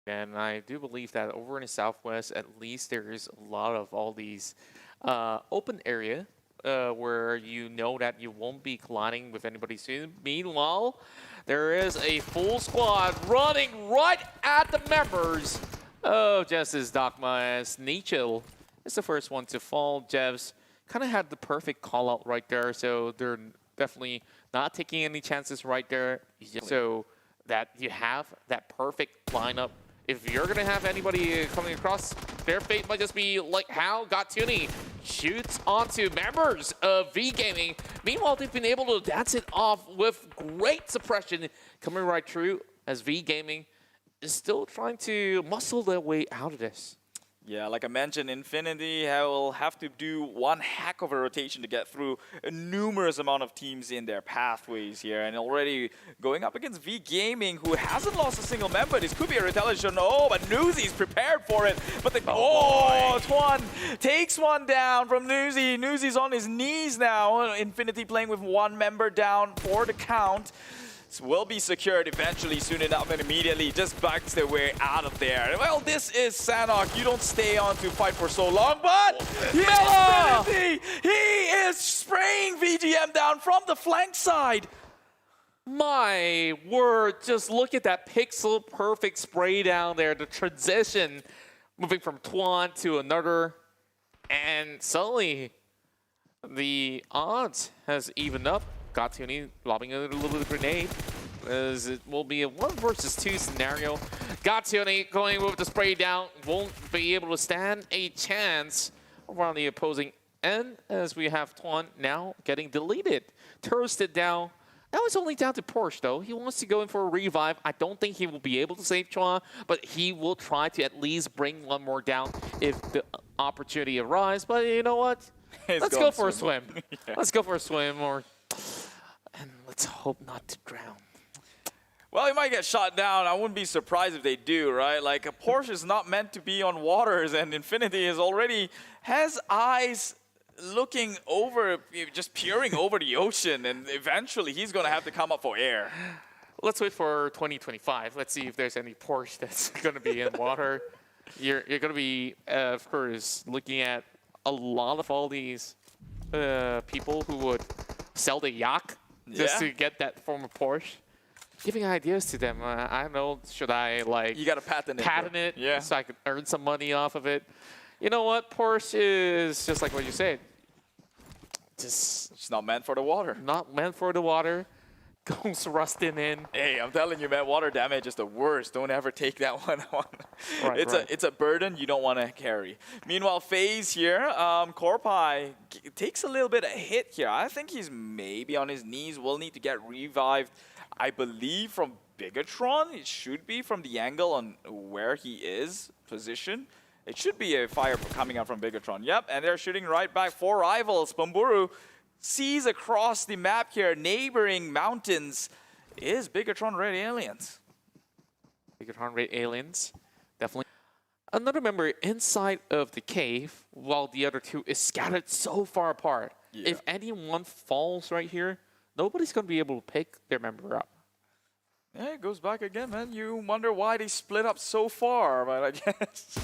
And I do believe that over in the southwest, at least there is a lot of all these open area where you know that you won't be colliding with anybody soon. Meanwhile, there is a full squad running right at the members of Genesis Dogma as NiciL is the first one to fall. Jevs kind of had the perfect call out right there, so they're definitely not taking any chances right there. So that you have that perfect lineup. If you're going to have anybody coming across, their fate might just be like how GodTunny shoots onto members of V Gaming. Meanwhile, they've been able to dance it off with great suppression coming right through as V Gaming is still trying to muscle their way out of this. Yeah, like I mentioned, Infinity will have to do one heck of a rotation to get through a numerous amount of teams in their pathways here. And already going up against V Gaming, who hasn't lost a single member. This could be a retaliation. Oh, but Newsy's prepared for it. But the Twan takes one down from Newsy. Newsy's on his knees now. Infinity playing with one member down for the count. Will be secured eventually, soon enough, and immediately just backs their way out of there. Well, this is SANHOK. You don't stay on to fight for so long, but MELA! He is spraying VGM down from the flank side. My word, just look at that pixel perfect spray down there. The transition moving from Twan to another, and suddenly the odds has evened up. GodTunny lobbing a little grenade as it will be a 1 versus 2 scenario. GodTunny going with the spray down, won't be able to stand a chance around the opposing end as we have Twan now getting deleted. Toasted down. Now it's only down to Porsche though. He wants to go in for a revive. I don't think he will be able to save Twan, but he will try to at least bring one more down if the opportunity arises. But you know what? Let's go for a swim. Yeah. Let's go for a swim and let's hope not to drown. Well, he might get shot down. I wouldn't be surprised if they do, right? Like, a Porsche is not meant to be on waters, and Infinity is already has eyes looking over, just peering over the ocean, and eventually he's going to have to come up for air. Let's wait for 2025. Let's see if there's any Porsche that's going to be in water. You're going to be, of course, looking at a lot of all these people who would sell the yacht just to get that form of Porsche. Giving ideas to them. I don't know, should I like... You got to patent it so I could earn some money off of it. You know what? Porsche is just like what you said. It's not meant for the water. Not meant for the water. Goes rusting in. Hey, I'm telling you, man, water damage is the worst. Don't ever take that one on. Right, it's a burden you don't want to carry. Meanwhile, FaZe here, Corpai takes a little bit of a hit here. I think he's maybe on his knees. Will need to get revived, I believe, from Bigatron. It should be from the angle on where he is positioned. It should be a fire coming out from Bigatron. Yep, and they're shooting right back for rivals. Pumburu sees across the map here, neighboring mountains, is Bigatron Red Aliens. Bigatron Red Aliens, definitely. Another member inside of the cave, while the other two is scattered so far apart. Yeah. If anyone falls right here, nobody's going to be able to pick their member up. Yeah, it goes back again, man. You wonder why they split up so far, but I guess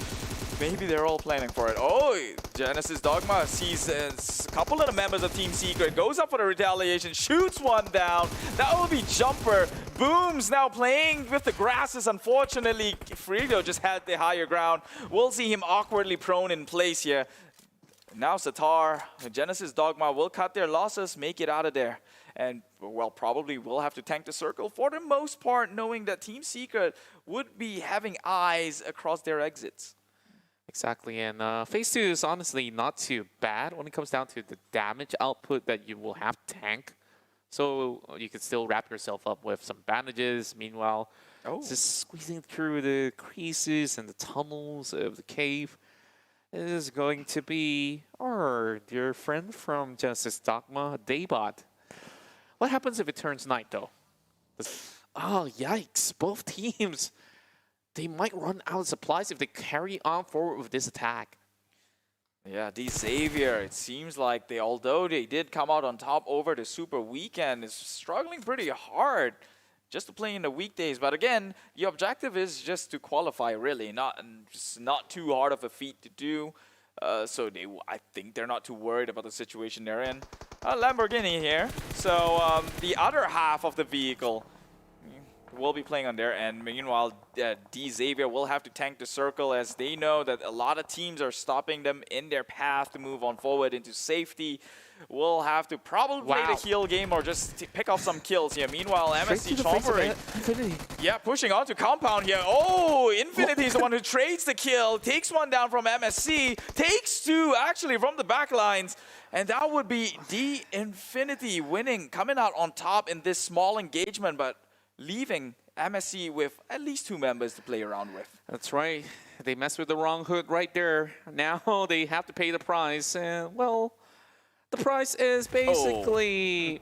maybe they're all planning for it. Oh, Genesis Dogma sees a couple of the members of Team Secret, goes up for the retaliation, shoots one down. That will be Jumper. Booms now playing with the grasses. Unfortunately, Frito just had the higher ground. We'll see him awkwardly prone in place here. Now Satar, Genesis Dogma will cut their losses, make it out of there. And, well, probably will have to tank the circle for the most part, knowing that Team Secret would be having eyes across their exits. Exactly, and Phase 2 is honestly not too bad when it comes down to the damage output that you will have to tank. So you can still wrap yourself up with some bandages. Meanwhile, just squeezing through the creases and the tunnels of the cave is going to be our dear friend from Genesis Dogma, DayboT. What happens if it turns night, though? Oh, yikes. Both teams, they might run out of supplies if they carry on forward with this attack. Yeah, the Xavier, it seems like although they did come out on top over the Super Weekend, is struggling pretty hard. just to play in the weekdays. But again, the objective is just to qualify, really, not too hard of a feat to do. So I think they're not too worried about the situation they're in. Lamborghini here. So the other half of the vehicle will be playing on there, and meanwhile, Xavier will have to tank the circle as they know that a lot of teams are stopping them in their path to move on forward into safety. Will have to probably play the heal game or just pick off some kills here. Meanwhile, MSC Chompery, pushing on to Compound here. Oh, Infinity is the one who trades the kill, takes one down from MSC, takes two actually from the back lines. And that would be the Infinity winning, coming out on top in this small engagement, but leaving MSC with at least 2 members to play around with. That's right. They messed with the wrong hood right there. Now they have to pay the price. And, well, the price is basically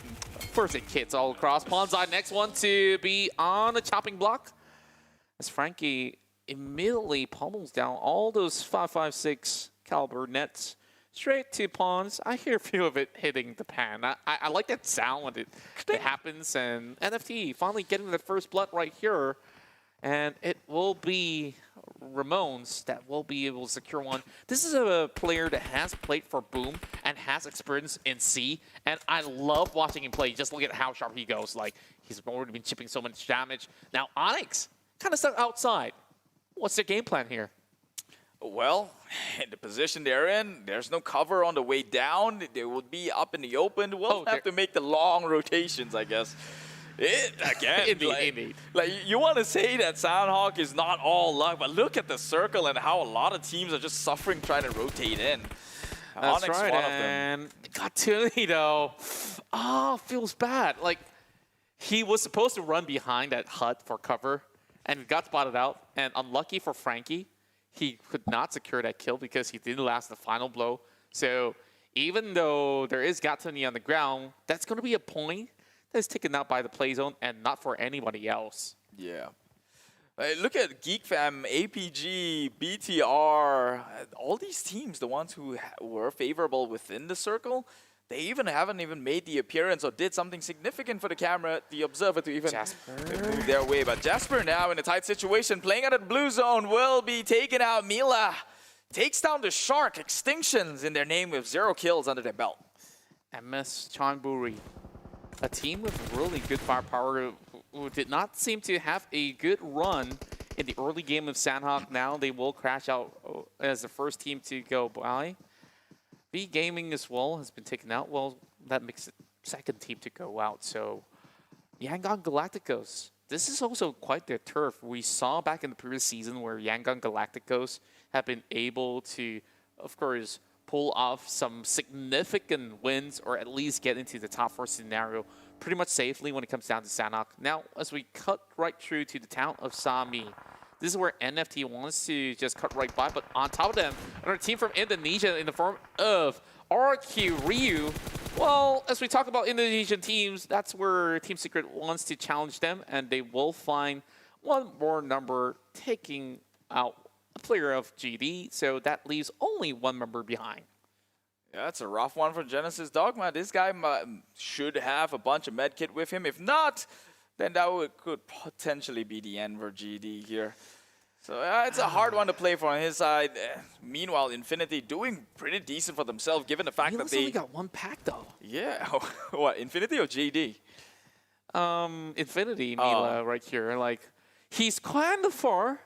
first aid kits all across. Ponzai, next one to be on the chopping block. As Frankie immediately pummels down all those 5.56 caliber nets. Straight to Pawns. I hear a few of it hitting the pan. I like that sound when it happens. And NFT finally getting the first blood right here. And it will be Ramones that will be able to secure one. This is a player that has played for Boom and has experience in C. And I love watching him play. Just look at how sharp he goes. Like, he's already been chipping so much damage. Now, ONix kind of stuck outside. What's their game plan here? Well, in the position they're in, there's no cover on the way down. They will be up in the open. We'll have to make the long rotations, I guess. Indeed. Like you want to say that SANHOK is not all luck, but look at the circle and how a lot of teams are just suffering trying to rotate in. That's ONix, right, one and GodTunny though, feels bad. Like, he was supposed to run behind that hut for cover, and got spotted out, and unlucky for Frankie, he could not secure that kill because he didn't last the final blow. So even though there is GodTunny on the ground, that's going to be a point that's taken out by the play zone and not for anybody else. Yeah. Look at GeekFam, APG, BTR, all these teams, the ones who were favorable within the circle, they even haven't even made the appearance or did something significant for the camera, the observer, to even move their way. But Jasper now in a tight situation, playing out of the blue zone, will be taken out. MELA takes down the Shark Extinctions in their name with 0 kills under their belt. MS Chonburi, a team with really good firepower who did not seem to have a good run in the early game of SANHOK. Now they will crash out as the first team to go by. V Gaming as well has been taken out. Well, that makes it second team to go out. So Yangon Galacticos, this is also quite their turf. We saw back in the previous season where Yangon Galacticos have been able to, of course, pull off some significant wins or at least get into the top 4 scenario pretty much safely when it comes down to SANHOK. Now, as we cut right through to the town of Sami, this is where NFT wants to just cut right by, but on top of them, another team from Indonesia in the form of RQ Well, as we talk about Indonesian teams, that's where Team Secret wants to challenge them, and they will find one more number taking out a player of GD, so that leaves only 1 member behind. Yeah, that's a rough one for Genesis Dogma. This guy should have a bunch of medkit with him. If not, then that could potentially be the end for GD here. So it's a hard one to play for on his side. Meanwhile, Infinity doing pretty decent for themselves, given the fact that they only got 1 pack though. Yeah, what, Infinity or GD? Infinity, MELA right here. Like, he's kind of far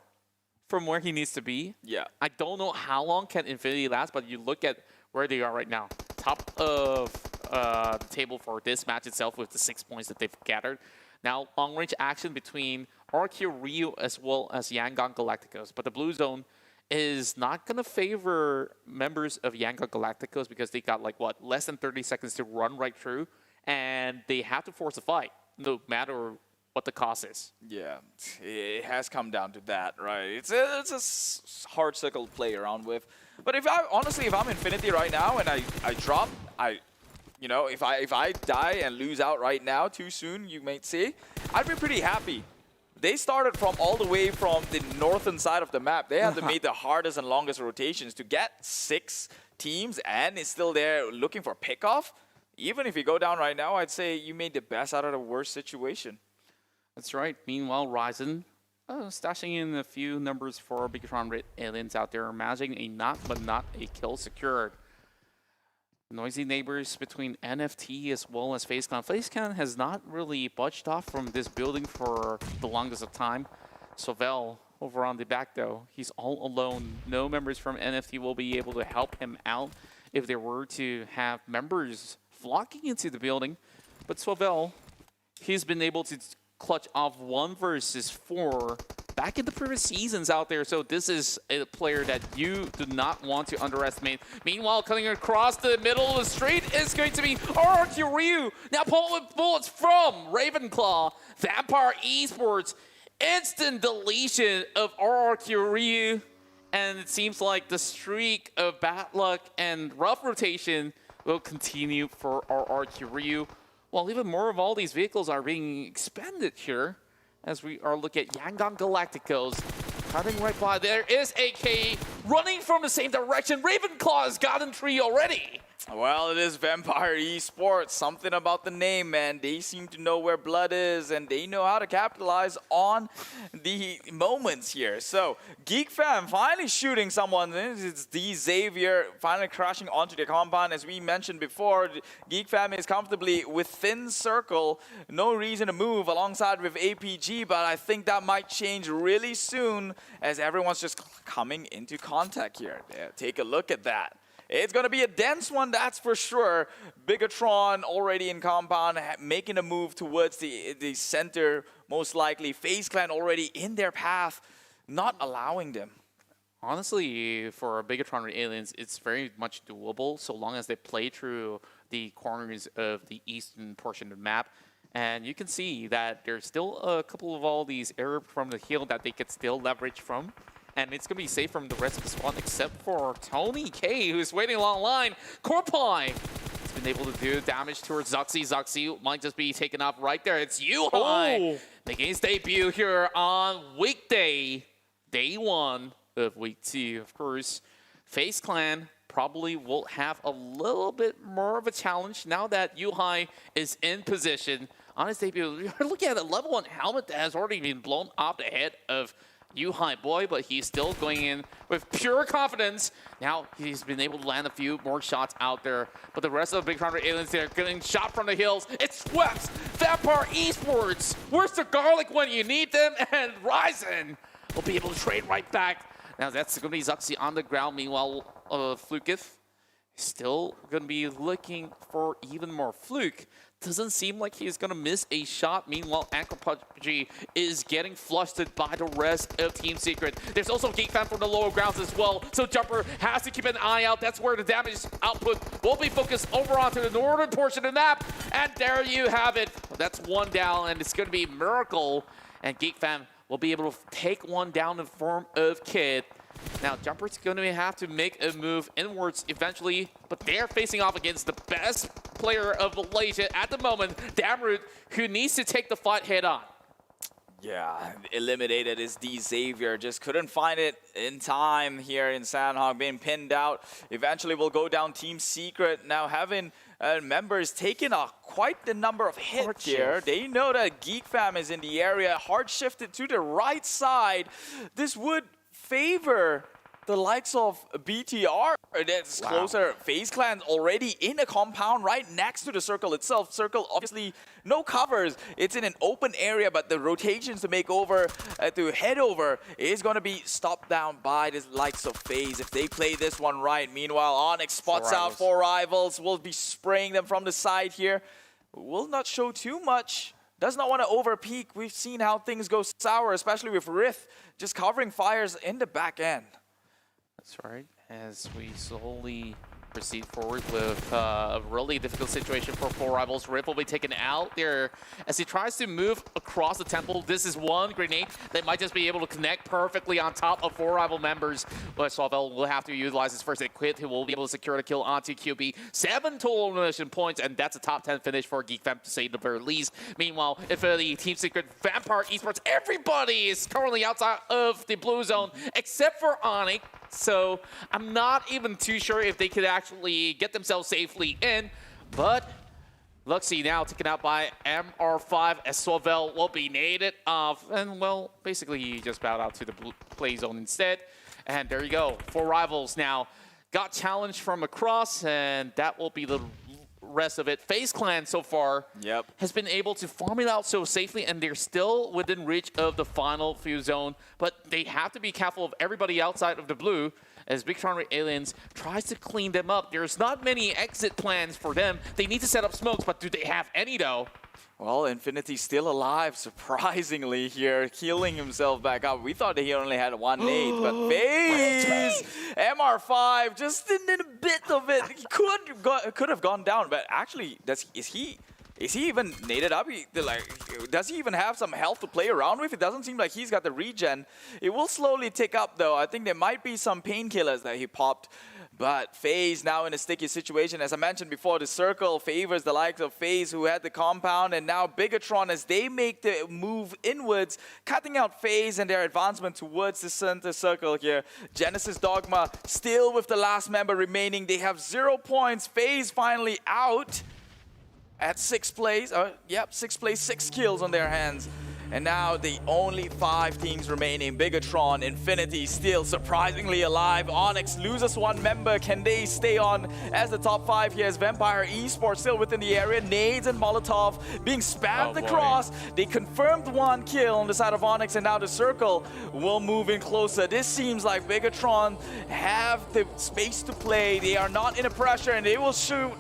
from where he needs to be. Yeah. I don't know how long can Infinity last, but you look at where they are right now. Top of the table for this match itself with the 6 points that they've gathered. Now, long-range action between RQ as well as Yangon Galacticos. But the blue zone is not going to favor members of Yangon Galacticos because they got, like, what, less than 30 seconds to run right through. And they have to force a fight, no matter what the cost is. Yeah, it has come down to that, right? It's a hard circle to play around with. But if I'm Infinity right now and I drop, you know, if I die and lose out right now too soon, you might say, I'd be pretty happy. They started from all the way from the northern side of the map. They had to make the hardest and longest rotations to get 6 teams and is still there looking for pickoff. Even if you go down right now, I'd say you made the best out of the worst situation. That's right. Meanwhile, Ryzen stashing in a few numbers for Bigatron Red Aliens out there, managing a knock but not a kill secured. Noisy neighbors between NFT as well as FaceClan. FaceClan has not really budged off from this building for the longest of time. SVAFVEL over on the back though, he's all alone. No members from NFT will be able to help him out if there were to have members flocking into the building. But SVAFVEL, he's been able to clutch off 1 versus 4 back in the previous seasons out there. So this is a player that you do not want to underestimate. Meanwhile, cutting across the middle of the street is going to be AKgTaMyo. Now pulling bullets from Ravenclaw. Vampire Esports. Instant deletion of AKgTaMyo. And it seems like the streak of bad luck and rough rotation will continue for AKgTaMyo. Well, even more of all these vehicles are being expended here as we are looking at Yangon Galacticos cutting right by. There is AK running from the same direction. Ravenclaw has gotten 3 already. Well, it is Vampire Esports. Something about the name, man. They seem to know where blood is, and they know how to capitalize on the moments here. So, GeekFam finally shooting someone. It's the Xavier finally crashing onto the compound. As we mentioned before, GeekFam is comfortably within circle. No reason to move alongside with APG, but I think that might change really soon as everyone's just coming into contact here. Yeah, take a look at that. It's going to be a dense one, that's for sure. Bigatron already in compound, making a move towards the center, most likely. FaceClan already in their path, not allowing them. Honestly, for Bigatron Aliens, it's very much doable so long as they play through the corners of the eastern portion of the map. And you can see that there's still a couple of all these air from the hill that they could still leverage from. And it's going to be safe from the rest of the squad except for Tony K, who's waiting along line. Korpai has been able to do damage towards Zuxi. Zuxi might just be taken off right there. It's Yuhai making his debut here on weekday, day 1 of week 2. Of course, FaceClan probably will have a little bit more of a challenge now that Yuhai is in position on his debut. You're looking at a level 1 helmet that has already been blown off the head of Yuhai boy, but he's still going in with pure confidence. Now he's been able to land a few more shots out there, but the rest of the Bigatron Aliens, they're getting shot from the hills. It swept Vampire Esports. Where's the garlic when you need them? And Ryzen will be able to trade right back. Now that's going to be Zuxi on the ground. Meanwhile, Fluketh still going to be looking for even more. Fluke doesn't seem like he's going to miss a shot. Meanwhile, AKgTaMyo is getting flushed by the rest of Team Secret. There's also GeekFam from the lower grounds as well, so Jumper has to keep an eye out. That's where the damage output will be focused over onto the northern portion of the map. And there you have it. That's 1 down, and it's going to be Miracle. And GeekFam will be able to take 1 down in the form of Kid. Now, Jumper's going to have to make a move inwards eventually, but they're facing off against the best player of Malaysia at the moment, DAMROOT, who needs to take the fight head on. Yeah, eliminated is the Xavier. Just couldn't find it in time here in SANHOK, being pinned out. Eventually will go down Team Secret. Now having members taking quite the number of hits here. They know that GeekFam is in the area. Hard shifted to the right side. This would favor the likes of BTR. That's closer. FaceClan already in a compound right next to the circle itself. Circle, obviously, no covers. It's in an open area, but the rotations to make over, to head over, is going to be stopped down by the likes of FaZe if they play this one right. Meanwhile, ONix spots out 4 rivals. Will be spraying them from the side here. Will not show too much. Does not want to overpeak. We've seen how things go sour, especially with Rith just covering fires in the back end. That's right. As we slowly proceed forward with a really difficult situation for 4 rivals. Rip will be taken out there as he tries to move across the temple. This is 1 grenade that might just be able to connect perfectly on top of 4 rival members. But SVAFVEL will have to utilize his first equip. He will be able to secure the kill onto QB. 7 total elimination points, and that's a top 10 finish for GeekFam to say the very least. Meanwhile, if the Team Secret Vampire Esports, everybody is currently outside of the blue zone except for ONix. So I'm not even too sure if they could actually get themselves safely in, but Luxy now taken out by MR5 as SVAFVEL will be naded off. And, well, basically he just bowed out to the play zone instead. And there you go. 4 rivals now got challenged from across, and that will be the rest of it. FaZe Clan so far has been able to farm it out so safely, and they're still within reach of the final few zone. But they have to be careful of everybody outside of the blue as Bigtron Red Aliens tries to clean them up. There's not many exit plans for them. They need to set up smokes, but do they have any though? Well, Infinity's still alive, surprisingly here, healing himself back up. We thought that he only had 1 nade, but FaZe, MR5, just in a bit of it, he could have gone down, but actually, is he even naded up? Does he even have some health to play around with? It doesn't seem like he's got the regen. It will slowly tick up, though. I think there might be some painkillers that he popped. But FaZe now in a sticky situation. As I mentioned before, the circle favors the likes of FaZe, who had the compound, and now Bigatron as they make the move inwards, cutting out FaZe and their advancement towards the center circle here. Genesis Dogma still with the last member remaining. They have 0 points. FaZe finally out at 6th place. 6th place, 6 kills on their hands. And now the only 5 teams remaining. Bigatron, Infinity still surprisingly alive. ONix loses 1 member. Can they stay on as the top 5 here? As Vampire Esports still within the area. Nades and Molotov being spammed across. They confirmed 1 kill on the side of ONix, and now the circle will move in closer. This seems like Bigatron have the space to play. They are not in a pressure, and they will shoot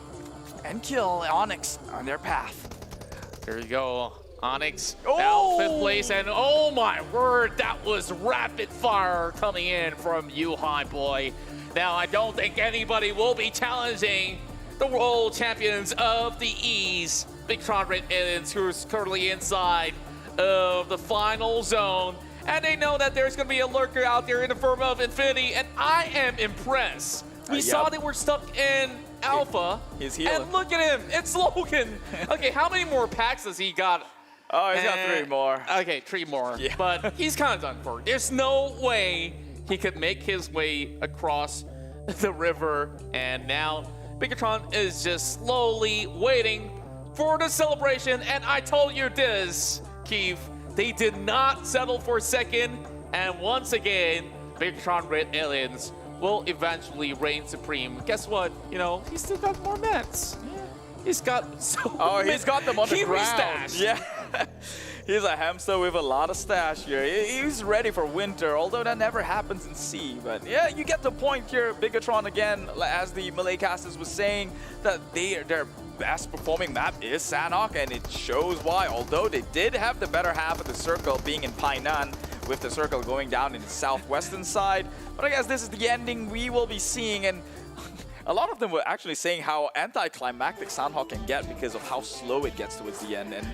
and kill ONix on their path. There you go. ONix now 5th place, and oh my word, that was rapid fire coming in from you, high boy. Now, I don't think anybody will be challenging the world champions of the East, Bigtron Red Aliens, who's currently inside of the final zone. And they know that there's going to be a lurker out there in the form of Infinity, and I am impressed. We saw they were stuck in Alpha, and look at him, it's Logan. Okay, how many more packs has he got? Oh, he's got 3 more. Okay, 3 more. Yeah. But he's kind of done for. There's no way he could make his way across the river. And now Bigatron is just slowly waiting for the celebration. And I told you this, Keith, they did not settle for 2nd. And once again, Bigatron Red Aliens will eventually reign supreme. Guess what? You know, he's still got more mats. He's got he's got them on the ground. Stash. Yeah. He's a hamster with a lot of stash here. He's ready for winter, although that never happens in sea. But yeah, you get the point here. Bigatron again, as the Malay casters was saying, that their best performing map is SANHOK, and it shows why. Although they did have the better half of the circle being in Painan, with the circle going down in the southwestern side. But I guess this is the ending we will be seeing, and a lot of them were actually saying how anticlimactic SANHOK can get because of how slow it gets towards the end. And